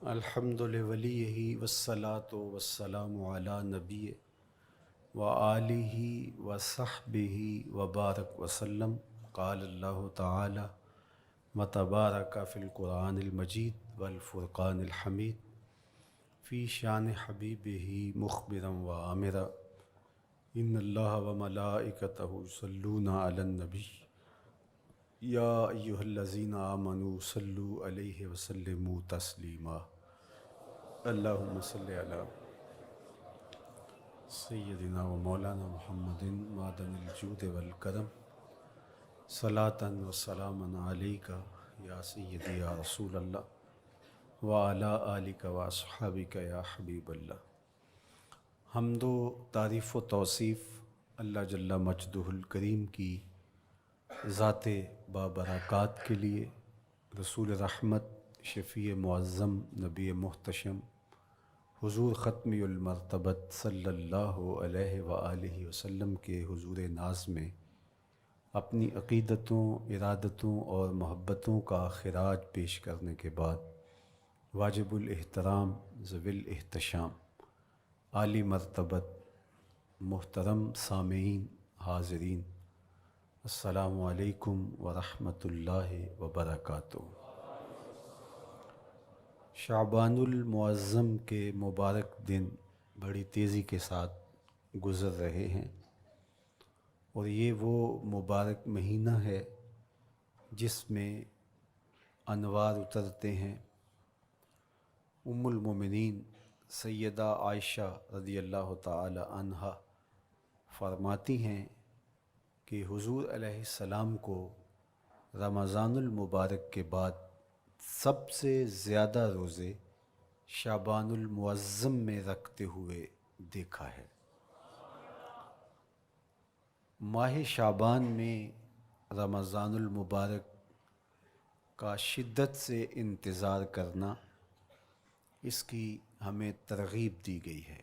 الحمدللہ والصلاة والسلام علی نبی وآلہ وصحبہ وبارک وسلم۔ قال اللہ تعالی وتبارک فی القرآن المجید والفرقان الحمید فی شان حبیبہ مخبرا وآمرا ان اللہ وملائکتہ یصلون علی النبی یا ایہا الذین آمنوا صلوا علیہ وسلموا تسلیما۔ اللہم صلی علی سیدنا و مولانا محمد معدن الجود والکرم صلاۃ و سلاما علیک یا سیدی یا رسول اللہ وعلی آلک و اصحابک یا حبیب اللہ۔ حمد و تعریف و توصیف اللہ جل مجدہ الکریم کی ذات بابرکات کے لیے، رسول رحمت، شفیع معظم، نبی محتشم، حضور ختمی المرتبت صلی اللہ علیہ وآلہ وسلم کے حضور ناز میں اپنی عقیدتوں، ارادتوں اور محبتوں کا خراج پیش کرنے کے بعد واجب الاحترام، ذوی الاحتشام، عالی مرتبت، محترم سامعین، حاضرین، السلام علیکم ورحمۃ اللہ وبرکاتہ۔ شعبان المعظم کے مبارک دن بڑی تیزی کے ساتھ گزر رہے ہیں، اور یہ وہ مبارک مہینہ ہے جس میں انوار اترتے ہیں۔ ام المومنین سیدہ عائشہ رضی اللہ تعالی عنہا فرماتی ہیں کہ حضور علیہ السلام کو رمضان المبارک کے بعد سب سے زیادہ روزے شعبان المعظم میں رکھتے ہوئے دیکھا ہے۔ ماہ شعبان میں رمضان المبارک کا شدت سے انتظار کرنا، اس کی ہمیں ترغیب دی گئی ہے،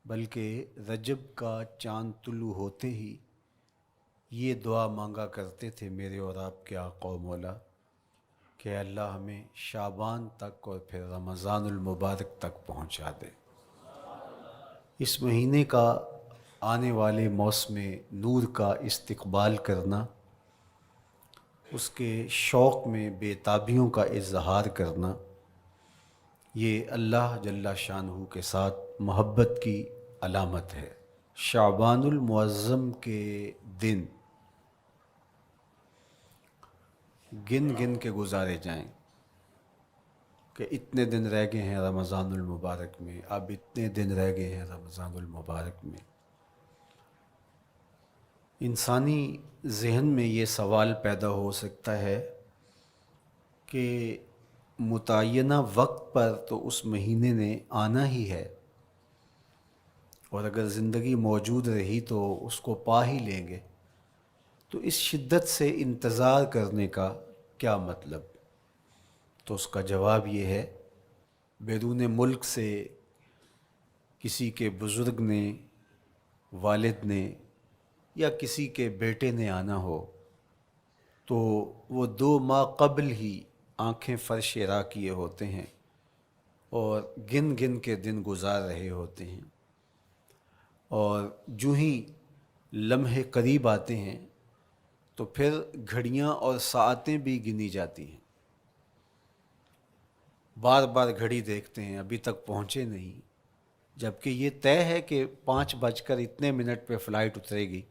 بلکہ رجب کا چاند طلوع ہوتے ہی یہ دعا مانگا کرتے تھے میرے اور آپ کے آقا و مولا کہ اللہ ہمیں شعبان تک اور پھر رمضان المبارک تک پہنچا دے۔ اس مہینے کا آنے والے موسم نور کا استقبال کرنا، اس کے شوق میں بے تابیوں کا اظہار کرنا، یہ اللہ جل شانہ کے ساتھ محبت کی علامت ہے۔ شعبان المعظم کے دن گن گن کے گزارے جائیں کہ اتنے دن رہ گئے ہیں رمضان المبارک میں، اب اتنے دن رہ گئے ہیں رمضان المبارک میں۔ انسانی ذہن میں یہ سوال پیدا ہو سکتا ہے کہ متعینہ وقت پر تو اس مہینے نے آنا ہی ہے، اور اگر زندگی موجود رہی تو اس کو پا ہی لیں گے، تو اس شدت سے انتظار کرنے کا کیا مطلب؟ تو اس کا جواب یہ ہے، بیرون ملک سے کسی کے بزرگ نے، والد نے یا کسی کے بیٹے نے آنا ہو تو وہ 2 ماہ قبل ہی آنکھیں فرش راہ کیے ہوتے ہیں اور گن گن کے دن گزار رہے ہوتے ہیں، اور جو ہی لمحے قریب آتے ہیں تو پھر گھڑیاں اور ساعتیں بھی گنی جاتی ہیں۔ بار بار گھڑی دیکھتے ہیں، ابھی تک پہنچے نہیں، جبکہ یہ طے ہے کہ 5:00 پہ فلائٹ اترے گی۔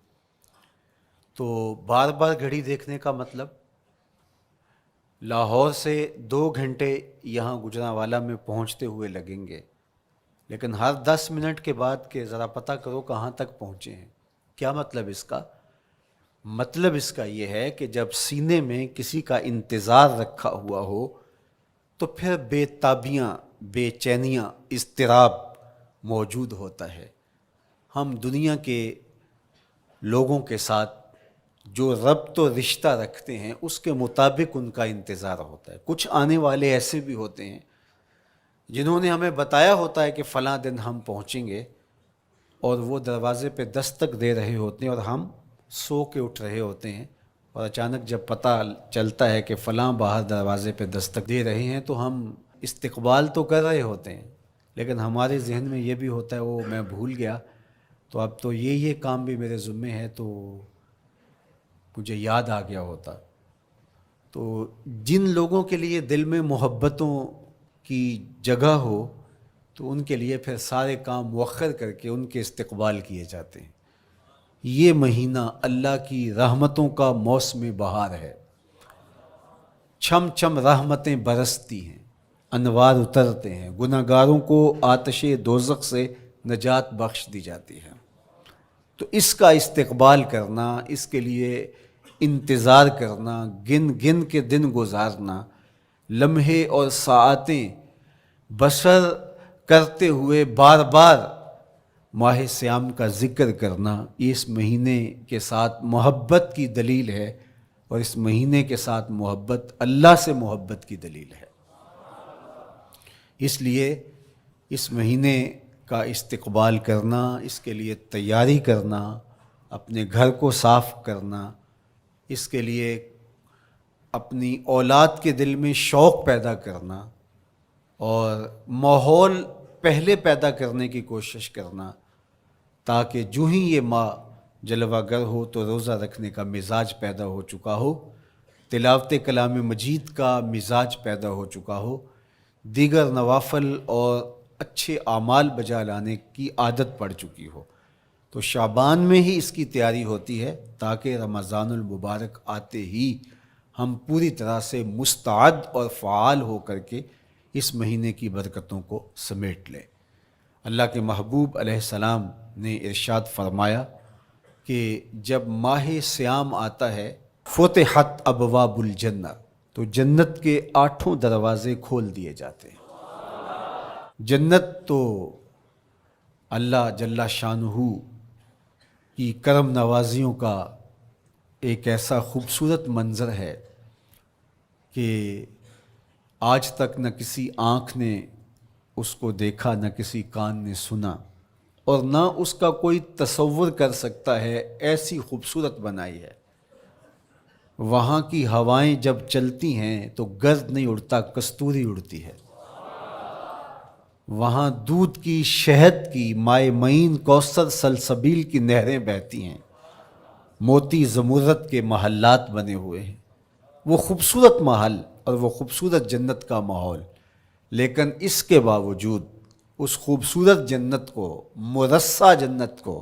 تو بار بار گھڑی دیکھنے کا مطلب لاہور سے 2 گھنٹے یہاں گجرانوالہ میں پہنچتے ہوئے لگیں گے، لیکن ہر 10 منٹ کے بعد کہ ذرا پتہ کرو کہاں تک پہنچے ہیں۔ کیا مطلب اس کا؟ مطلب اس کا یہ ہے کہ جب سینے میں کسی کا انتظار رکھا ہوا ہو تو پھر بے تابیاں، بے چینیاں، اضطراب موجود ہوتا ہے۔ ہم دنیا کے لوگوں کے ساتھ جو ربط و رشتہ رکھتے ہیں اس کے مطابق ان کا انتظار ہوتا ہے۔ کچھ آنے والے ایسے بھی ہوتے ہیں جنہوں نے ہمیں بتایا ہوتا ہے کہ فلاں دن ہم پہنچیں گے، اور وہ دروازے پہ دستک دے رہے ہوتے ہیں اور ہم سو کے اٹھ رہے ہوتے ہیں، اور اچانک جب پتہ چلتا ہے کہ فلاں باہر دروازے پہ دستک دے رہے ہیں تو ہم استقبال تو کر رہے ہوتے ہیں، لیکن ہمارے ذہن میں یہ بھی ہوتا ہے وہ میں بھول گیا، تو اب تو یہ کام بھی میرے ذمے ہے، تو مجھے یاد آ گیا ہوتا۔ تو جن لوگوں کے لیے دل میں محبتوں کی جگہ ہو تو ان کے لیے پھر سارے کام مؤخر کر کے ان کے استقبال کیے جاتے ہیں۔ یہ مہینہ اللہ کی رحمتوں کا موسم بہار ہے، چھم چھم رحمتیں برستی ہیں، انوار اترتے ہیں، گناہگاروں کو آتش دوزخ سے نجات بخش دی جاتی ہے۔ تو اس کا استقبال کرنا، اس کے لیے انتظار کرنا، گن گن کے دن گزارنا، لمحے اور ساعتیں بسر کرتے ہوئے بار بار ماہ سیام کا ذکر کرنا، یہ اس مہینے کے ساتھ محبت کی دلیل ہے، اور اس مہینے کے ساتھ محبت اللہ سے محبت کی دلیل ہے۔ اس لیے اس مہینے کا استقبال کرنا، اس کے لیے تیاری کرنا، اپنے گھر کو صاف کرنا، اس کے لیے اپنی اولاد کے دل میں شوق پیدا کرنا اور ماحول پہلے پیدا کرنے کی کوشش کرنا، تاکہ جو ہی یہ ماہ جلوہ گر ہو تو روزہ رکھنے کا مزاج پیدا ہو چکا ہو، تلاوت کلام مجید کا مزاج پیدا ہو چکا ہو، دیگر نوافل اور اچھے اعمال بجا لانے کی عادت پڑ چکی ہو۔ تو شعبان میں ہی اس کی تیاری ہوتی ہے، تاکہ رمضان المبارک آتے ہی ہم پوری طرح سے مستعد اور فعال ہو کر کے اس مہینے کی برکتوں کو سمیٹ لیں۔ اللہ کے محبوب علیہ السلام نے ارشاد فرمایا کہ جب ماہ سیام آتا ہے فتحت ابواب الجنہ، تو جنت کے 8 دروازے کھول دیے جاتے ہیں۔ جنت تو اللہ جل شانہ کی کرم نوازیوں کا ایک ایسا خوبصورت منظر ہے کہ آج تک نہ کسی آنکھ نے اس کو دیکھا، نہ کسی کان نے سنا، اور نہ اس کا کوئی تصور کر سکتا ہے، ایسی خوبصورت بنائی ہے۔ وہاں کی ہوائیں جب چلتی ہیں تو گرد نہیں اڑتا، کستوری اڑتی ہے۔ وہاں دودھ کی، شہد کی، مائے معین، کوثر، سلسبیل کی نہریں بہتی ہیں، موتی زمرد کے محلات بنے ہوئے ہیں۔ وہ خوبصورت محل اور وہ خوبصورت جنت کا ماحول، لیکن اس کے باوجود اس خوبصورت جنت کو، مرصع جنت کو،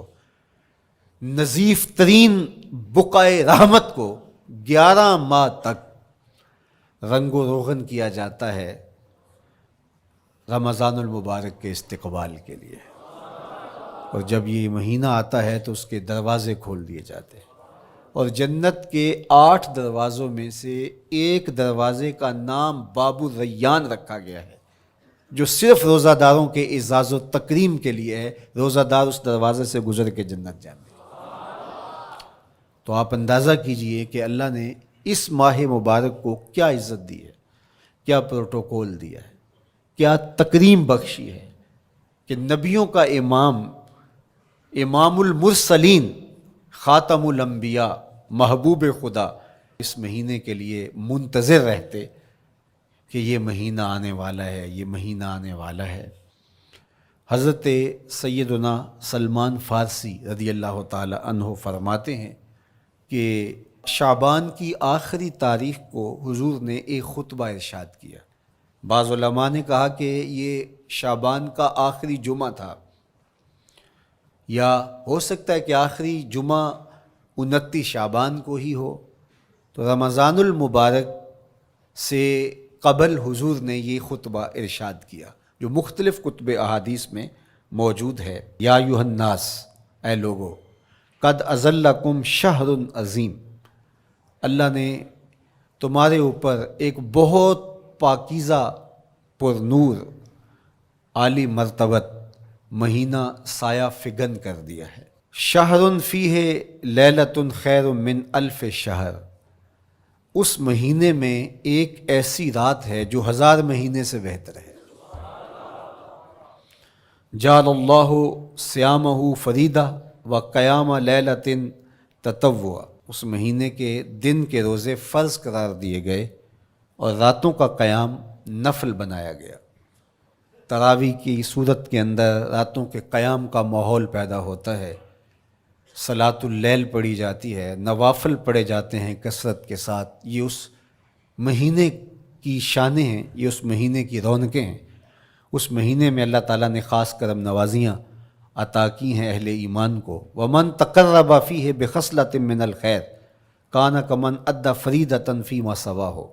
نظیف ترین بقعۂ رحمت کو 11 ماہ تک رنگ و روغن کیا جاتا ہے رمضان المبارک کے استقبال کے لیے، اور جب یہ مہینہ آتا ہے تو اس کے دروازے کھول دیے جاتے ہیں، اور جنت کے 8 دروازوں میں سے ایک دروازے کا نام باب الریان رکھا گیا ہے، جو صرف روزہ داروں کے اعزاز و تکریم کے لیے ہے۔ روزہ دار اس دروازے سے گزر کے جنت جاتے ہیں۔ تو آپ اندازہ کیجئے کہ اللہ نے اس ماہ مبارک کو کیا عزت دی ہے، کیا پروٹوکول دیا ہے، کیا تکریم بخشی ہے، کہ نبیوں کا امام، امام المرسلین، خاتم الانبیاء، محبوب خدا اس مہینے کے لیے منتظر رہتے کہ یہ مہینہ آنے والا ہے، یہ مہینہ آنے والا ہے۔ حضرت سیدنا سلمان فارسی رضی اللہ تعالی عنہ فرماتے ہیں کہ شعبان کی آخری تاریخ کو حضور نے ایک خطبہ ارشاد کیا۔ بعض علماء نے کہا کہ یہ شعبان کا آخری جمعہ تھا، یا ہو سکتا ہے کہ آخری جمعہ 29 شعبان کو ہی ہو۔ تو رمضان المبارک سے قبل حضور نے یہ خطبہ ارشاد کیا، جو مختلف کتب احادیث میں موجود ہے۔ یا ایھا الناس، اے لوگو، قد اظلکم شہر عظیم، اللہ نے تمہارے اوپر ایک بہت پاکیزہ، پر نور، عالی مرتبت مہینہ سایہ فگن کر دیا ہے۔ شہر فیہ لیلۃ خیر من الف شہر، اس مہینے میں ایک ایسی رات ہے جو 1000 مہینے سے بہتر ہے۔ جعل اللہ صیامہ فریدہ و قیام لیلۃ تطوع، اس مہینے کے دن کے روزے فرض قرار دیے گئے اور راتوں کا قیام نفل بنایا گیا۔ تراویح کی صورت کے اندر راتوں کے قیام کا ماحول پیدا ہوتا ہے، صلاۃ اللیل پڑھی جاتی ہے، نوافل پڑھے جاتے ہیں کثرت کے ساتھ۔ یہ اس مہینے کی شانیں ہیں، یہ اس مہینے کی رونقیں ہیں۔ اس مہینے میں اللہ تعالیٰ نے خاص کرم نوازیاں عطا کی ہیں اہل ایمان کو۔ وَمَن تَقَرَّبَ فِيهِ بِخَصْلَةٍ مِّنَ الْخَيْرِ كَانَ كَمَنْ أَدَّى فَرِيضَةً فِيمَا سَوَاهُ۔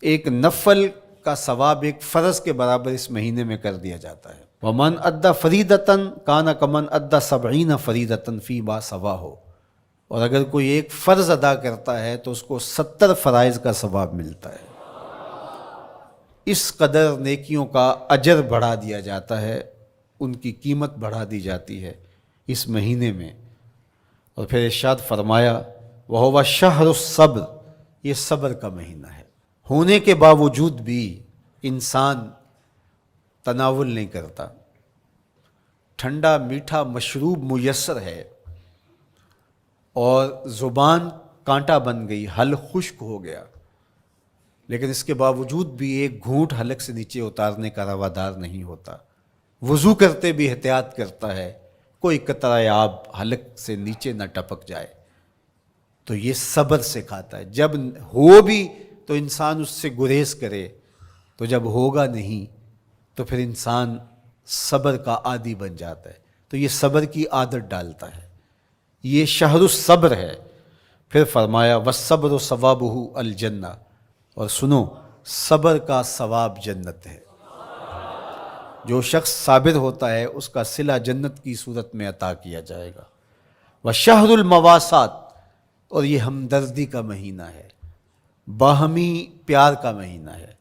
ایک نفل کا ثواب ایک فرض کے برابر اس مہینے میں کر دیا جاتا ہے۔ وَمَنْ أَدَّى فَرِيضَةً كَانَ كَمَنْ أَدَّى 70 فَرِيضَةً فِيمَا سَوَاهُ۔ اور اگر کوئی ایک فرض ادا کرتا ہے تو اس کو 70 فرائض کا ثواب ملتا ہے۔ اس قدر نیکیوں کا اجر بڑھا دیا جاتا ہے، ان کی قیمت بڑھا دی جاتی ہے اس مہینے میں۔ اور پھر ارشاد فرمایا وَهُوَ شَهْرُ الصَّبْرِ، یہ صبر کا مہینہ ہے۔ ہونے کے باوجود بھی انسان تناول نہیں کرتا۔ ٹھنڈا میٹھا مشروب میسر ہے اور زبان کانٹا بن گئی، حلق خشک ہو گیا، لیکن اس کے باوجود بھی ایک گھونٹ حلق سے نیچے اتارنے کا روادار نہیں ہوتا۔ وضو کرتے بھی احتیاط کرتا ہے کوئی قطرہ آب حلق سے نیچے نہ ٹپک جائے۔ تو یہ صبر سکھاتا ہے۔ جب ہو بھی تو انسان اس سے گریز کرے، تو جب ہوگا نہیں تو پھر انسان صبر کا عادی بن جاتا ہے، تو یہ صبر کی عادت ڈالتا ہے۔ یہ شہر الصبر ہے۔ پھر فرمایا والصبر ثوابہ الجنہ، اور سنو صبر کا ثواب جنت ہے۔ جو شخص صابر ہوتا ہے اس کا صلہ جنت کی صورت میں عطا کیا جائے گا۔ وشہر المواسات، اور یہ ہمدردی کا مہینہ ہے، باہمی پیار کا مہینہ ہے،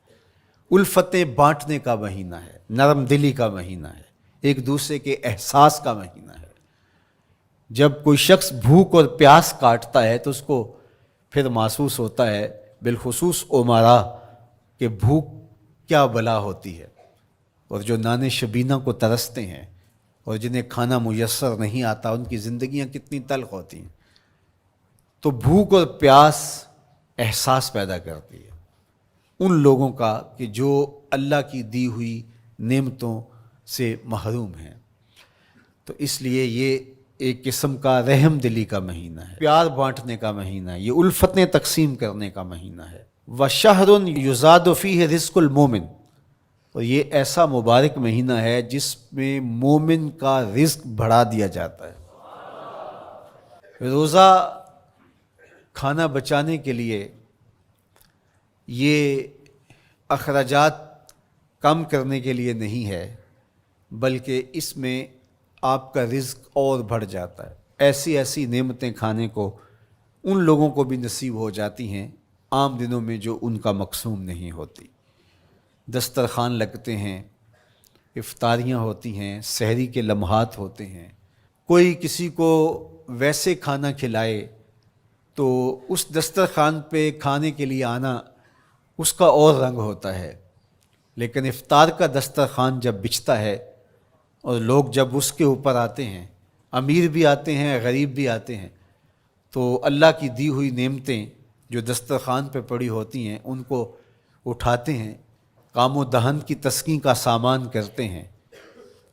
الفتیں بانٹنے کا مہینہ ہے، نرم دلی کا مہینہ ہے، ایک دوسرے کے احساس کا مہینہ ہے۔ جب کوئی شخص بھوک اور پیاس کاٹتا ہے تو اس کو پھر محسوس ہوتا ہے، بالخصوص امراء، کہ بھوک کیا بلا ہوتی ہے، اور جو نان شبینہ کو ترستے ہیں اور جنہیں کھانا میسر نہیں آتا ان کی زندگیاں کتنی تلخ ہوتی ہیں۔ تو بھوک اور پیاس احساس پیدا کرتی ہے ان لوگوں کا کہ جو اللہ کی دی ہوئی نعمتوں سے محروم ہیں۔ تو اس لیے یہ ایک قسم کا رحم دلی کا مہینہ ہے، پیار بانٹنے کا مہینہ ہے، یہ الفتیں تقسیم کرنے کا مہینہ ہے۔ وَشَهْرٌ يُزَادُ فِيهِ رِزْقُ الْمُؤْمِنِ، اور یہ ایسا مبارک مہینہ ہے جس میں مومن کا رزق بڑھا دیا جاتا ہے۔ روزہ کھانا بچانے کے لیے یہ اخراجات کم کرنے کے لیے نہیں ہے، بلکہ اس میں آپ کا رزق اور بڑھ جاتا ہے۔ ایسی ایسی نعمتیں کھانے کو ان لوگوں کو بھی نصیب ہو جاتی ہیں عام دنوں میں جو ان کا مقسوم نہیں ہوتی۔ دسترخوان لگتے ہیں، افطاریاں ہوتی ہیں، سحری کے لمحات ہوتے ہیں، کوئی کسی کو ویسے کھانا کھلائے تو اس دسترخوان پہ کھانے کے لیے آنا اس کا اور رنگ ہوتا ہے۔ لیکن افطار کا دسترخوان جب بچھتا ہے اور لوگ جب اس کے اوپر آتے ہیں، امیر بھی آتے ہیں، غریب بھی آتے ہیں، تو اللہ کی دی ہوئی نعمتیں جو دسترخوان پہ پڑی ہوتی ہیں ان کو اٹھاتے ہیں، کام و دہن کی تسکین کا سامان کرتے ہیں،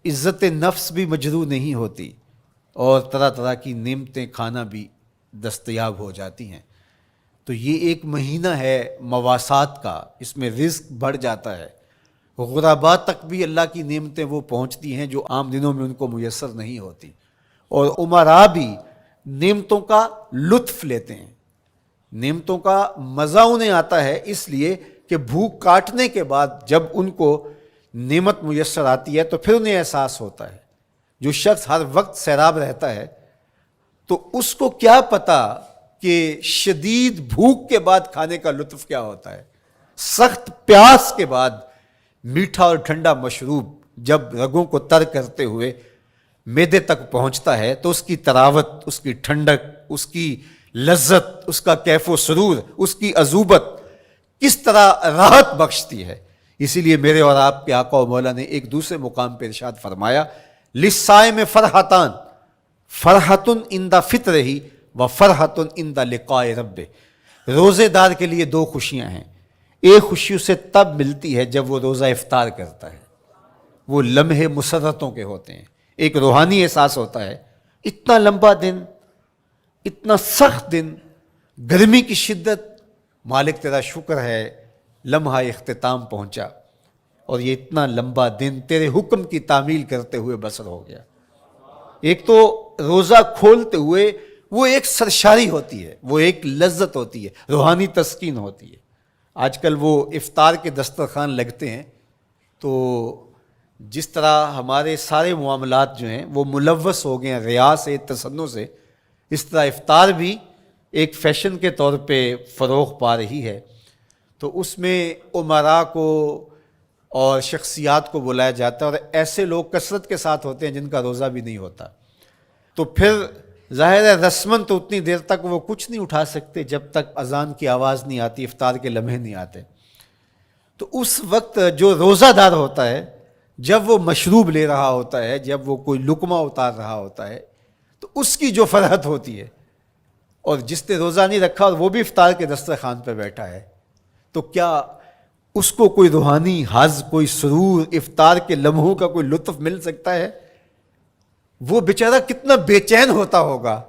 عزت نفس بھی مجروح نہیں ہوتی اور طرح طرح کی نعمتیں کھانا بھی دستیاب ہو جاتی ہیں۔ تو یہ ایک مہینہ ہے مواسات کا، اس میں رزق بڑھ جاتا ہے، غرباء تک بھی اللہ کی نعمتیں وہ پہنچتی ہیں جو عام دنوں میں ان کو میسر نہیں ہوتی، اور امراء بھی نعمتوں کا لطف لیتے ہیں، نعمتوں کا مزہ انہیں آتا ہے، اس لیے کہ بھوک کاٹنے کے بعد جب ان کو نعمت میسر آتی ہے تو پھر انہیں احساس ہوتا ہے۔ جو شخص ہر وقت سیراب رہتا ہے تو اس کو کیا پتہ کہ شدید بھوک کے بعد کھانے کا لطف کیا ہوتا ہے۔ سخت پیاس کے بعد میٹھا اور ٹھنڈا مشروب جب رگوں کو تر کرتے ہوئے معدے تک پہنچتا ہے تو اس کی طراوت، اس کی ٹھنڈک، اس کی لذت، اس کا کیف و سرور، اس کی عذوبت کس طرح راحت بخشتی ہے۔ اسی لیے میرے اور آپ کے آقا و مولا نے ایک دوسرے مقام پہ ارشاد فرمایا للصائم فرحتان، فرحۃ عند فطرہ و فرحۃ عند لقاء ربہ، روزے دار کے لیے دو خوشیاں ہیں، ایک خوشی اسے تب ملتی ہے جب وہ روزہ افطار کرتا ہے. وہ لمحے مسرتوں کے ہوتے ہیں، ایک روحانی احساس ہوتا ہے. اتنا لمبا دن، اتنا سخت دن، گرمی کی شدت، مالک تیرا شکر ہے لمحہ اختتام پہنچا، اور یہ اتنا لمبا دن تیرے حکم کی تعمیل کرتے ہوئے بسر ہو گیا. ایک تو روزہ کھولتے ہوئے وہ ایک سرشاری ہوتی ہے، وہ ایک لذت ہوتی ہے، روحانی تسکین ہوتی ہے. آج کل وہ افطار کے دسترخوان لگتے ہیں تو جس طرح ہمارے سارے معاملات جو ہیں وہ ملوث ہو گئے ہیں ریا سے، تصنع سے، اس طرح افطار بھی ایک فیشن کے طور پہ فروغ پا رہی ہے. تو اس میں امراء کو اور شخصیات کو بلایا جاتا ہے، اور ایسے لوگ کثرت کے ساتھ ہوتے ہیں جن کا روزہ بھی نہیں ہوتا. تو پھر ظاہر ہے رسماً تو اتنی دیر تک وہ کچھ نہیں اٹھا سکتے جب تک اذان کی آواز نہیں آتی، افطار کے لمحے نہیں آتے. تو اس وقت جو روزہ دار ہوتا ہے، جب وہ مشروب لے رہا ہوتا ہے، جب وہ کوئی لقمہ اتار رہا ہوتا ہے، تو اس کی جو فرحت ہوتی ہے، اور جس نے روزہ نہیں رکھا اور وہ بھی افطار کے دسترخوان پہ بیٹھا ہے، تو کیا اس کو کوئی روحانی حظ، کوئی سرور، افطار کے لمحوں کا کوئی لطف مل سکتا ہے؟ وہ بیچارہ کتنا بے چین ہوتا ہوگا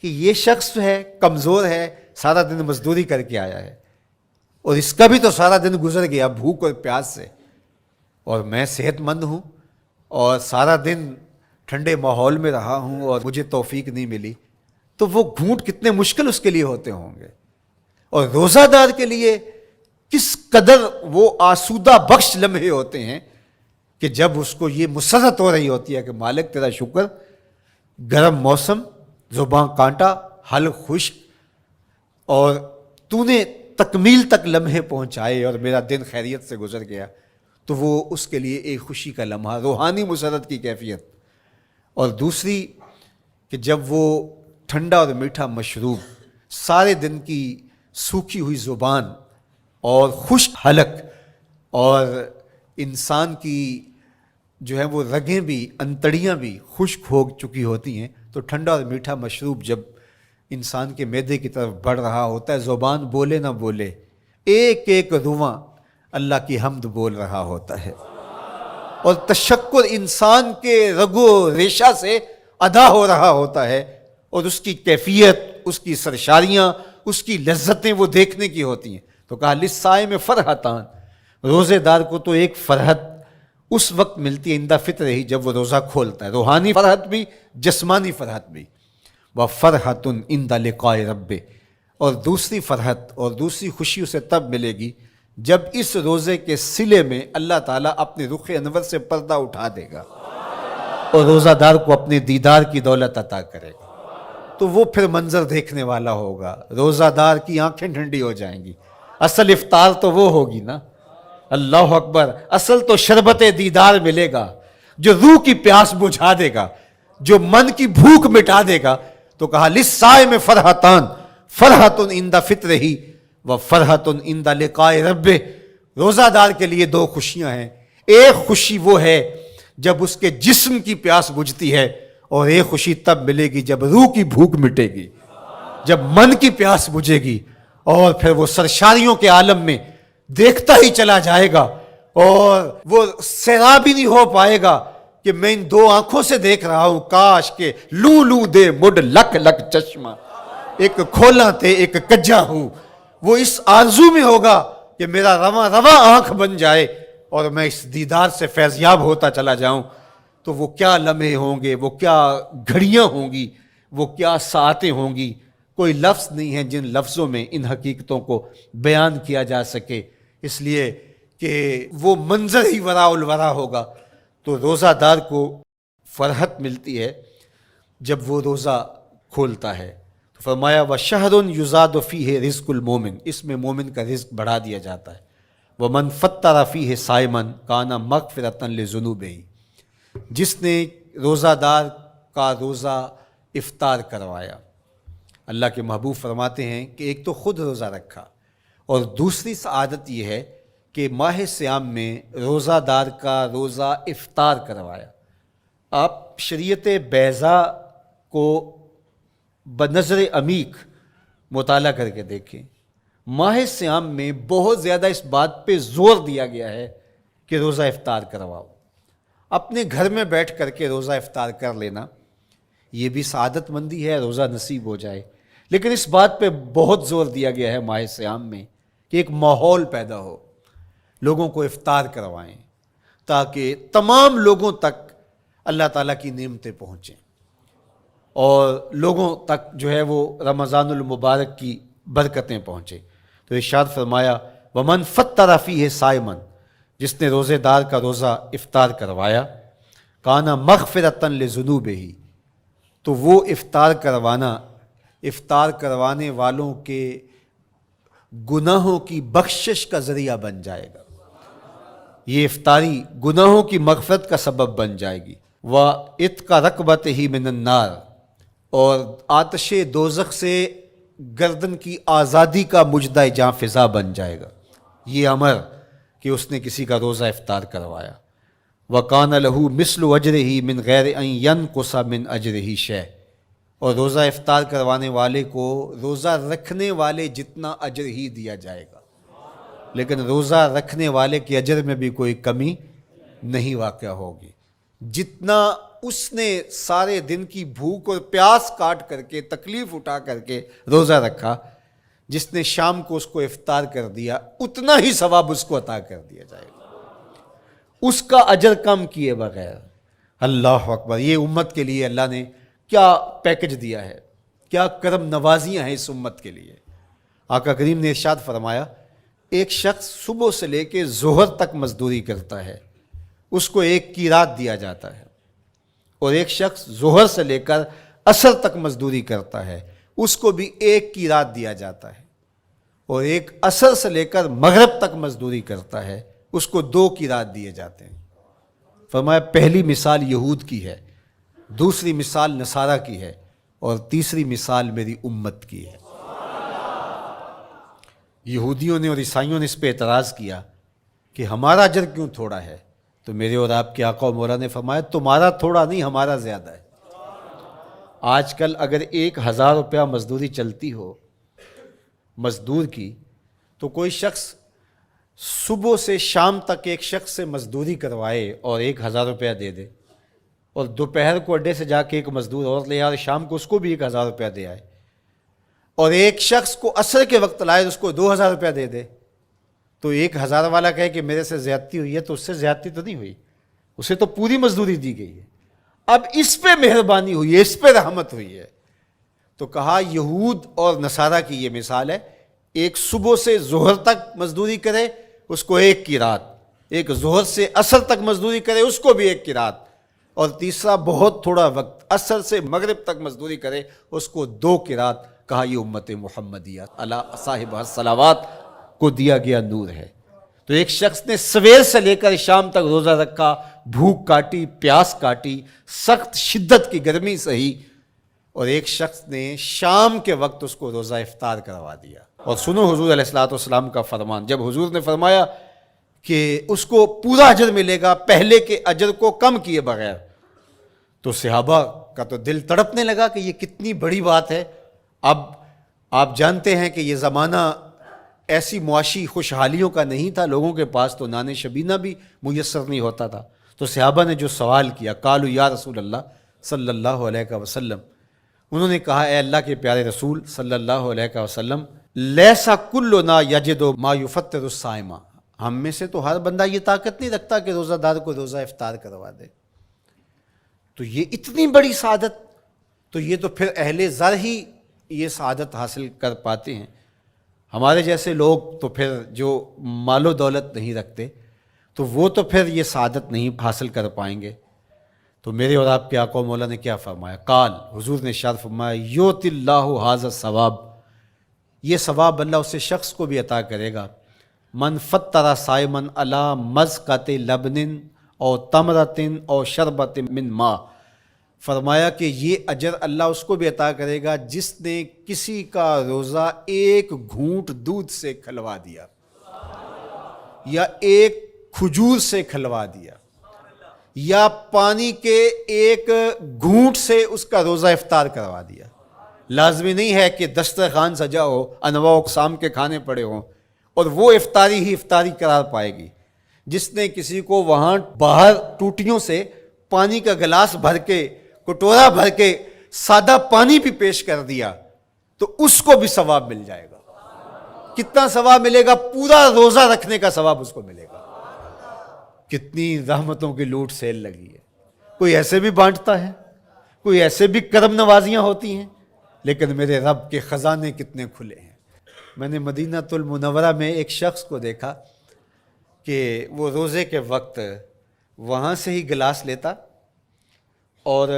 کہ یہ شخص ہے کمزور ہے، سارا دن مزدوری کر کے آیا ہے، اور اس کا بھی تو سارا دن گزر گیا بھوک اور پیاس سے، اور میں صحت مند ہوں اور سارا دن ٹھنڈے ماحول میں رہا ہوں اور مجھے توفیق نہیں ملی. تو وہ گھونٹ کتنے مشکل اس کے لیے ہوتے ہوں گے. اور روزہ دار کے لیے کس قدر وہ آسودہ بخش لمحے ہوتے ہیں کہ جب اس کو یہ مسرت ہو رہی ہوتی ہے کہ مالک تیرا شکر، گرم موسم، زباں کانٹا، حلق خشک، اور تو نے تکمیل تک لمحے پہنچائے اور میرا دن خیریت سے گزر گیا. تو وہ اس کے لیے ایک خوشی کا لمحہ، روحانی مسرت کی کیفیت. اور دوسری کہ جب وہ ٹھنڈا اور میٹھا مشروب، سارے دن کی سوکھی ہوئی زبان اور خشک حلق، اور انسان کی جو ہے وہ رگیں بھی، انتڑیاں بھی خشک ہو چکی ہوتی ہیں، تو ٹھنڈا اور میٹھا مشروب جب انسان کے معدے کی طرف بڑھ رہا ہوتا ہے، زبان بولے نہ بولے، ایک ایک رواں اللہ کی حمد بول رہا ہوتا ہے، اور تشکر انسان کے رگ و ریشہ سے ادا ہو رہا ہوتا ہے، اور اس کی کیفیت، اس کی سرشاریاں، اس کی لذتیں وہ دیکھنے کی ہوتی ہیں. تو کہا للصائم فرحتان، روزے دار کو تو ایک فرحت اس وقت ملتی ہے عند فطر ہی، جب وہ روزہ کھولتا ہے، روحانی فرحت بھی، جسمانی فرحت بھی. وَفَرْحَةٌ عِنْدَ لِقَاءِ رَبِّهِ، اور دوسری فرحت اور دوسری خوشی اسے تب ملے گی جب اس روزے کے صلے میں اللہ تعالیٰ اپنے رخ انور سے پردہ اٹھا دے گا اور روزہ دار کو اپنے دیدار کی دولت عطا کرے گا. تو وہ پھر منظر دیکھنے والا ہوگا، روزہ دار کی آنکھیں ٹھنڈی ہو جائیں گی. اصل افطار تو وہ ہوگی نا، اللہ اکبر، اصل تو شربت دیدار ملے گا جو روح کی پیاس بجھا دے گا، جو من کی بھوک مٹا دے گا. تو کہا للصائم فرحتان، فرحۃ عند فطرہ وفرحۃ عند لقاء ربہ. روزہ دار کے لیے دو خوشیاں ہیں، ایک خوشی وہ ہے جب اس کے جسم کی پیاس بجھتی ہے، اور ایک خوشی تب ملے گی جب روح کی بھوک مٹے گی، جب من کی پیاس بجھے گی، اور پھر وہ سرشاریوں کے عالم میں دیکھتا ہی چلا جائے گا، اور وہ سیراب ہی نہیں ہو پائے گا کہ میں ان دو آنکھوں سے دیکھ رہا ہوں، کاش کہ لوں لوں دے مڈ لک لک چشمہ، ایک کھولا تے ایک کجا ہوں. وہ اس آرزو میں ہوگا کہ میرا رواں رواں آنکھ بن جائے اور میں اس دیدار سے فیضیاب ہوتا چلا جاؤں. تو وہ کیا لمحے ہوں گے، وہ کیا گھڑیاں ہوں گی، وہ کیا ساعتیں ہوں گی. کوئی لفظ نہیں ہے جن لفظوں میں ان حقیقتوں کو بیان کیا جا سکے، اس لیے کہ وہ منظر ہی وراء الورا ہوگا. تو روزہ دار کو فرحت ملتی ہے جب وہ روزہ کھولتا ہے. تو فرمایا وَشَهْرٌ يُزَادُ فِيهِ رِزْقُ الْمُؤْمِنِ، اس میں مومن کا رزق بڑھا دیا جاتا ہے. وَمَنْ فَطَّرَ فِيهِ صَائِمًا كَانَ مَغْفِرَةً لِذُنُوبِهِ، جس نے روزہ دار کا روزہ افطار کروایا. اللہ کے محبوب فرماتے ہیں کہ ایک تو خود روزہ رکھا، اور دوسری سعادت یہ ہے کہ ماہ سیام میں روزہ دار کا روزہ افطار کروایا. آپ شریعت بیضاء کو بنظر عمیق مطالعہ کر کے دیکھیں، ماہ سیام میں بہت زیادہ اس بات پہ زور دیا گیا ہے کہ روزہ افطار کرواؤ. اپنے گھر میں بیٹھ کر کے روزہ افطار کر لینا یہ بھی سعادت مندی ہے، روزہ نصیب ہو جائے. لیکن اس بات پہ بہت زور دیا گیا ہے ماہ سیام میں کہ ایک ماحول پیدا ہو، لوگوں کو افطار کروائیں تاکہ تمام لوگوں تک اللہ تعالیٰ کی نعمتیں پہنچیں اور لوگوں تک جو ہے وہ رمضان المبارک کی برکتیں پہنچیں. تو ارشاد فرمایا ومن فطر فیہ صائما، جس نے روزے دار کا روزہ افطار کروایا، کانا مغفرۃ لذنوبہ، تو وہ افطار کروانے والوں کے گناہوں کی بخشش کا ذریعہ بن جائے گا. یہ افطاری گناہوں کی مغفرت کا سبب بن جائے گی. وَعِتْقَ رَقْبَتِهِ مِنَ النَّارِ، اور آتش دوزخ سے گردن کی آزادی کا مجدہ جاں فضا بن جائے گا. یہ امر کہ اس نے کسی کا روزہ افطار کروایا. وَقَانَ لَهُ مِثْلُ أَجْرِهِ مِنْ غَيْرِ أَنْ يَنْقُصَ مِنْ أَجْرِهِ شَيْءٌ، اور روزہ افطار کروانے والے کو روزہ رکھنے والے جتنا اجر ہی دیا جائے گا، لیکن روزہ رکھنے والے کے اجر میں بھی کوئی کمی نہیں واقع ہوگی. جتنا اس نے سارے دن کی بھوک اور پیاس کاٹ کر کے تکلیف اٹھا کر کے روزہ رکھا، جس نے شام کو اس کو افطار کر دیا اتنا ہی ثواب اس کو عطا کر دیا جائے گا، اس کا اجر کم کیے بغیر. اللہ اکبر! یہ امت کے لیے اللہ نے کیا پیکج دیا ہے، کیا کرم نوازیاں ہیں اس امت کے لیے. آقا کریم نے ارشاد فرمایا ایک شخص صبح سے لے کے ظہر تک مزدوری کرتا ہے، اس کو ایک قیراط دیا جاتا ہے، اور ایک شخص ظہر سے لے کر عصر تک مزدوری کرتا ہے، اس کو بھی ایک قیراط دیا جاتا ہے، اور ایک عصر سے لے کر مغرب تک مزدوری کرتا ہے، اس کو 2 قیراط دیے جاتے ہیں. فرمایا پہلی مثال یہود کی ہے، دوسری مثال نصارہ کی ہے، اور تیسری مثال میری امت کی ہے. یہودیوں نے اور عیسائیوں نے اس پہ اعتراض کیا کہ ہمارا اجر کیوں تھوڑا ہے، تو میرے اور آپ کے آقا و مولا نے فرمایا تمہارا تھوڑا نہیں، ہمارا زیادہ ہے. آج کل اگر 1000 روپیہ مزدوری چلتی ہو مزدور کی، تو کوئی شخص صبح سے شام تک ایک شخص سے مزدوری کروائے اور 1000 روپیہ دے دے، اور دوپہر کو اڈے سے جا کے ایک مزدور اور لے آئے، شام کو اس کو بھی 1000 روپیہ دے آئے، اور ایک شخص کو عصر کے وقت لائے اس کو 2000 روپیہ دے دے، تو 1000 والا کہے کہ میرے سے زیادتی ہوئی ہے، تو اس سے زیادتی تو نہیں ہوئی، اسے تو پوری مزدوری دی گئی ہے. اب اس پہ مہربانی ہوئی ہے، اس پہ رحمت ہوئی ہے. تو کہا یہود اور نصارہ کی یہ مثال ہے، ایک صبح سے ظہر تک مزدوری کرے اس کو 1 قیراط، ایک ظہر سے عصر تک مزدوری کرے اس کو بھی 1 قیراط، اور تیسرا بہت تھوڑا وقت عصر سے مغرب تک مزدوری کرے اس کو 2 قیراط. کہا یہ امت محمدیہ علی صاحب الصلوات کو دیا گیا نور ہے. تو ایک شخص نے سویر سے لے کر شام تک روزہ رکھا، بھوک کاٹی، پیاس کاٹی، سخت شدت کی گرمی سہی، اور ایک شخص نے شام کے وقت اس کو روزہ افطار کروا دیا. اور سنو حضور علیہ الصلوۃ والسلام کا فرمان، جب حضور نے فرمایا کہ اس کو پورا اجر ملے گا پہلے کے اجر کو کم کیے بغیر، تو صحابہ کا تو دل تڑپنے لگا کہ یہ کتنی بڑی بات ہے. اب آپ جانتے ہیں کہ یہ زمانہ ایسی معاشی خوشحالیوں کا نہیں تھا، لوگوں کے پاس تو نان شبینہ بھی میسر نہیں ہوتا تھا. تو صحابہ نے جو سوال کیا، قالوا یا رسول اللہ صلی اللہ علیہ وسلم، انہوں نے کہا اے اللہ کے پیارے رسول صلی اللہ علیہ وسلم، لیسا کلنا یجد ما یفطر الصائم، ہم میں سے تو ہر بندہ یہ طاقت نہیں رکھتا کہ روزہ دار کو روزہ افطار کروا دے. تو یہ اتنی بڑی سعادت، تو یہ تو پھر اہل زر ہی یہ سعادت حاصل کر پاتے ہیں. ہمارے جیسے لوگ تو پھر جو مال و دولت نہیں رکھتے تو وہ تو پھر یہ سعادت نہیں حاصل کر پائیں گے. تو میرے اور آپ کے آقا و مولا نے کیا فرمایا؟ قال، حضور نے ارشاد فرمایا یؤتی اللہ ھذا الثواب، یہ ثواب اللہ اسے شخص کو بھی عطا کرے گا. من فطر صائما علی مزقۃ لبن او تمرۃ او شربۃ من ماء، فرمایا کہ یہ اجر اللہ اس کو بھی عطا کرے گا جس نے کسی کا روزہ 1 گھونٹ دودھ سے کھلوا دیا، یا 1 کھجور سے کھلوا دیا، یا پانی کے 1 گھونٹ سے اس کا روزہ افطار کروا دیا. لازمی نہیں ہے کہ دسترخوان سجا ہو، انواع اقسام کے کھانے پڑے ہوں اور وہ افطاری ہی افطاری قرار پائے گی۔ جس نے کسی کو وہاں باہر ٹوٹیوں سے پانی کا گلاس بھر کے، کٹورا بھر کے سادہ پانی بھی پیش کر دیا تو اس کو بھی ثواب مل جائے گا۔ کتنا ثواب ملے گا؟ پورا روزہ رکھنے کا ثواب اس کو ملے گا۔ کتنی رحمتوں کی لوٹ سیل لگی ہے۔ کوئی ایسے بھی بانٹتا ہے، کوئی ایسے بھی کرم نوازیاں ہوتی ہیں، لیکن میرے رب کے خزانے کتنے کھلے ہیں۔ میں نے مدینہ المنورہ میں ایک شخص کو دیکھا کہ وہ روزے کے وقت وہاں سے ہی گلاس لیتا اور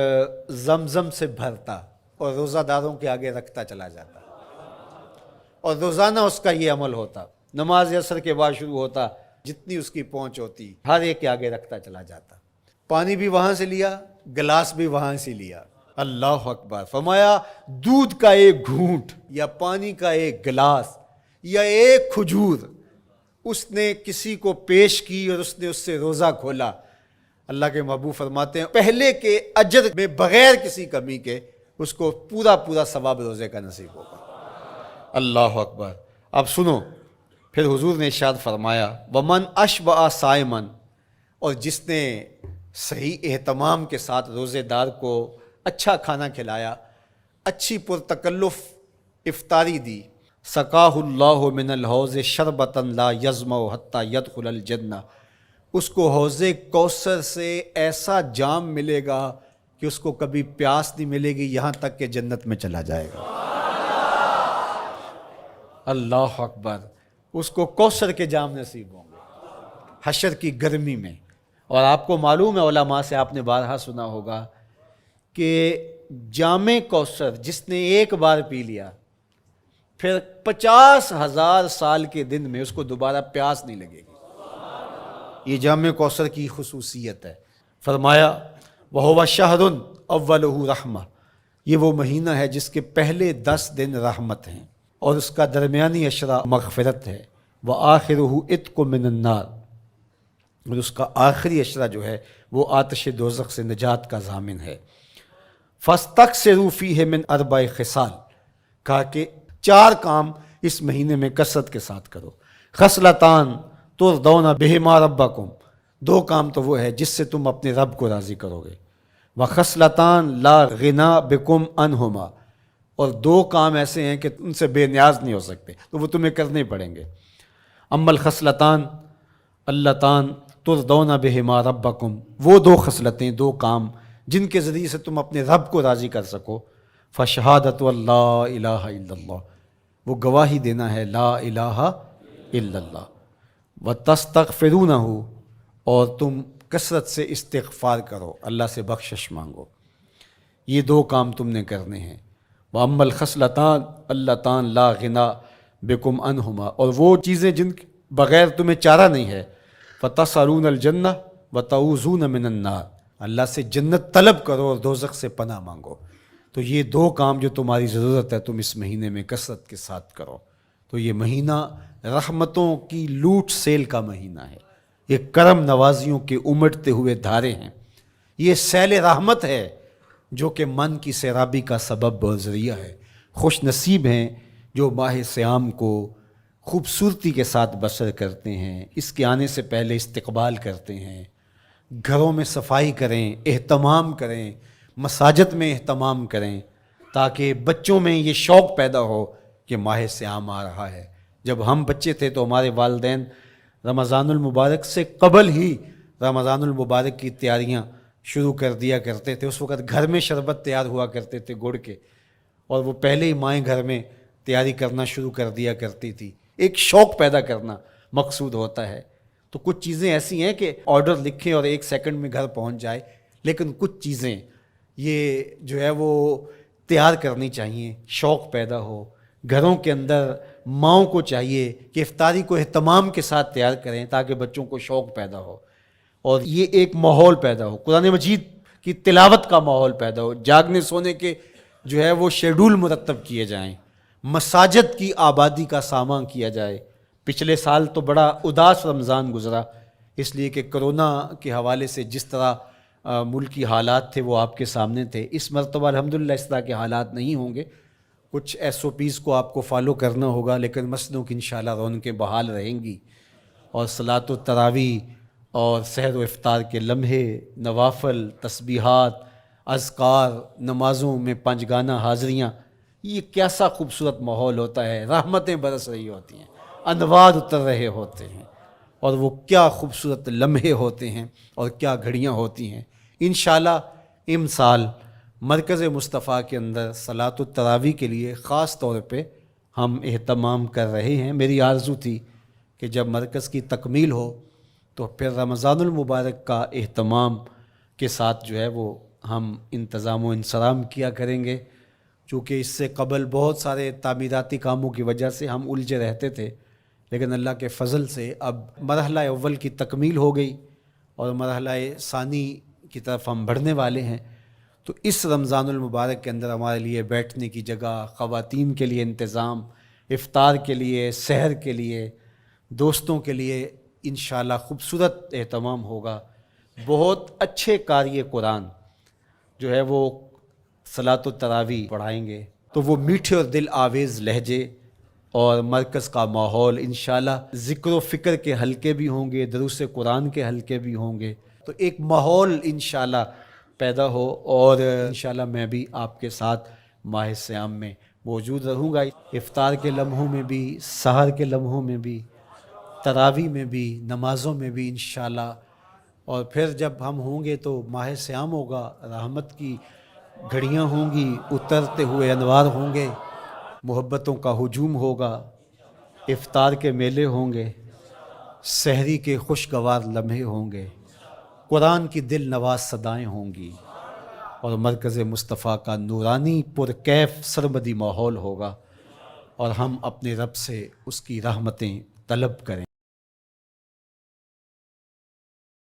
زمزم سے بھرتا اور روزہ داروں کے آگے رکھتا چلا جاتا، اور روزانہ اس کا یہ عمل ہوتا۔ نماز عصر کے بعد شروع ہوتا، جتنی اس کی پہنچ ہوتی ہر ایک کے آگے رکھتا چلا جاتا۔ پانی بھی وہاں سے لیا، گلاس بھی وہاں سے لیا۔ اللہ اکبر! فرمایا دودھ کا ایک گھونٹ یا پانی کا ایک گلاس یا ایک کھجور اس نے کسی کو پیش کی اور اس نے اس سے روزہ کھولا، اللہ کے محبوب فرماتے ہیں پہلے کے اجر میں بغیر کسی کمی کے اس کو پورا ثواب روزے کا نصیب ہوگا۔ اللہ اکبر! اب سنو، پھر حضور نے ارشاد فرمایا ومن اشبع صائما، اور جس نے صحیح اہتمام کے ساتھ روزے دار کو اچھا کھانا کھلایا، اچھی پرتکلف افطاری دی، سقاہ اللہ من الحوض شربتا لا یظمأ حتی یدخل الجنہ، اس کو حوض کوثر سے ایسا جام ملے گا کہ اس کو کبھی پیاس نہیں ملے گی یہاں تک کہ جنت میں چلا جائے گا۔ اللہ اکبر! اس کو کوثر کے جام نصیب ہوں گے حشر کی گرمی میں۔ اور آپ کو معلوم ہے، علماء سے آپ نے بارہا سنا ہوگا کہ جام کوثر جس نے ایک بار پی لیا پھر 50,000 سال کے دن میں اس کو دوبارہ پیاس نہیں لگے گی۔ یہ جام کوثر کی خصوصیت ہے۔ فرمایا وَهُوَ شَهْرٌ أَوَّلُهُ رَحْمَةٌ، یہ وہ مہینہ ہے جس کے پہلے 10 دن رحمت ہیں اور اس کا درمیانی عشرہ مغفرت ہے، وَآخِرُهُ عِتْقٌ مِّنَ النَّارِ، اور اس کا آخری عشرہ جو ہے وہ آتش دوزخ سے نجات کا ضامن ہے۔ فَاسْتَكْثِرُوا فِيهِ مِنْ 4 خِصَالٍ، کہا کہ 4 کام اس مہینے میں کثرت کے ساتھ کرو۔ خصلتان ترضون بہما ربکم، 2 کام تو وہ ہے جس سے تم اپنے رب کو راضی کرو گے۔ وخصلتان لا غنا بکم عنہما، اور 2 کام ایسے ہیں کہ ان سے بے نیاز نہیں ہو سکتے تو وہ تمہیں کرنے پڑیں گے۔ اما الخصلتان اللتان ترضون بہما ربکم، وہ 2 خصلتیں، 2 کام جن کے ذریعے سے تم اپنے رب کو راضی کر سکو۔ فشہادت اللہ الہ الا اللہ، وہ گواہی دینا ہے لا الہ الا اللہ، وتستغفرونہ، اور تم کثرت سے استغفار کرو، اللہ سے بخشش مانگو۔ یہ 2 کام تم نے کرنے ہیں۔ وَأَمَّا الْخَصْلَتَانِ اللَّتَانِ لَا غِنَىٰ بِكُمْ عَنْهُمَا، اور وہ چیزیں جن کے بغیر تمہیں چارہ نہیں ہے۔ فَتَسْأَلُونَ الْجَنَّةَ وَتَعُوذُونَ مِنَ النَّارِ، اللہ سے جنت طلب کرو اور دوزخ سے پناہ مانگو۔ تو یہ 2 کام جو تمہاری ضرورت ہے تم اس مہینے میں کثرت کے ساتھ کرو۔ تو یہ مہینہ رحمتوں کی لوٹ سیل کا مہینہ ہے، یہ کرم نوازیوں کے امٹتے ہوئے دھارے ہیں، یہ سیل رحمت ہے جو کہ من کی سیرابی کا سبب اور ذریعہ ہے۔ خوش نصیب ہیں جو ماہ صیام کو خوبصورتی کے ساتھ بسر کرتے ہیں، اس کے آنے سے پہلے استقبال کرتے ہیں، گھروں میں صفائی کریں، اہتمام کریں، مساجد میں اہتمام کریں، تاکہ بچوں میں یہ شوق پیدا ہو کہ ماہ صیام آ رہا ہے۔ جب ہم بچے تھے تو ہمارے والدین رمضان المبارک سے قبل ہی رمضان المبارک کی تیاریاں شروع کر دیا کرتے تھے۔ اس وقت گھر میں شربت تیار ہوا کرتے تھے گڑ کے، اور وہ پہلے ہی مائیں گھر میں تیاری کرنا شروع کر دیا کرتی تھی۔ ایک شوق پیدا کرنا مقصود ہوتا ہے۔ تو کچھ چیزیں ایسی ہیں کہ آرڈر لکھیں اور 1 سیکنڈ میں گھر پہنچ جائے، لیکن کچھ چیزیں یہ جو ہے وہ تیار کرنی چاہیے، شوق پیدا ہو۔ گھروں کے اندر ماؤں کو چاہیے کہ افطاری کو اہتمام کے ساتھ تیار کریں تاکہ بچوں کو شوق پیدا ہو، اور یہ ایک ماحول پیدا ہو، قرآن مجید کی تلاوت کا ماحول پیدا ہو، جاگنے سونے کے جو ہے وہ شیڈول مرتب کیے جائیں، مساجد کی آبادی کا سامان کیا جائے۔ پچھلے سال تو بڑا اداس رمضان گزرا، اس لیے کہ کرونا کے حوالے سے جس طرح ملکی حالات تھے وہ آپ کے سامنے تھے۔ اس مرتبہ الحمدللہ اس طرح کے حالات نہیں ہوں گے، کچھ SOPs کو آپ کو فالو کرنا ہوگا، لیکن مسجدوں کی انشاءاللہ رونقیں بحال رہیں گی، اور صلاۃ التراویح اور سحر و افطار کے لمحے، نوافل، تسبیحات، اذکار، نمازوں میں 5 گانہ حاضریاں، یہ کیسا خوبصورت ماحول ہوتا ہے، رحمتیں برس رہی ہوتی ہیں، انوار اتر رہے ہوتے ہیں، اور وہ کیا خوبصورت لمحے ہوتے ہیں اور کیا گھڑیاں ہوتی ہیں۔ انشاءاللہ امسال مرکز مصطفیٰ کے اندر صلاۃ التراویح کے لیے خاص طور پہ ہم اہتمام کر رہے ہیں۔ میری آرزو تھی کہ جب مرکز کی تکمیل ہو تو پھر رمضان المبارک کا اہتمام کے ساتھ جو ہے وہ ہم انتظام و انصرام کیا کریں گے، چونکہ اس سے قبل بہت سارے تعمیراتی کاموں کی وجہ سے ہم الجھے رہتے تھے، لیکن اللہ کے فضل سے اب مرحلہ اول کی تکمیل ہو گئی اور مرحلہ ثانی کی طرف ہم بڑھنے والے ہیں۔ تو اس رمضان المبارک کے اندر ہمارے لیے بیٹھنے کی جگہ، خواتین کے لیے انتظام، افطار کے لیے، سحر کے لیے، دوستوں کے لیے انشاءاللہ خوبصورت اہتمام ہوگا۔ بہت اچھے قاری قرآن جو ہے وہ صلاۃ التراویح پڑھائیں گے، تو وہ میٹھے اور دل آویز لہجے اور مرکز کا ماحول انشاءاللہ ذکر و فکر کے حلقے بھی ہوں گے، دروس قرآن کے حلقے بھی ہوں گے، تو ایک ماحول انشاءاللہ پیدا ہو، اور انشاءاللہ میں بھی آپ کے ساتھ ماہ صیام میں موجود رہوں گا، افطار کے لمحوں میں بھی، سحر کے لمحوں میں بھی، تراویح میں بھی، نمازوں میں بھی انشاءاللہ، اور پھر جب ہم ہوں گے تو ماہ صیام ہوگا، رحمت کی گھڑیاں ہوں گی، اترتے ہوئے انوار ہوں گے، محبتوں کا ہجوم ہوگا، افطار کے میلے ہوں گے، سحری کے خوشگوار لمحے ہوں گے، قرآن کی دل نواز صدائیں ہوں گی، اور مرکز مصطفیٰ کا نورانی پرکیف سرمدی ماحول ہوگا، اور ہم اپنے رب سے اس کی رحمتیں طلب کریں۔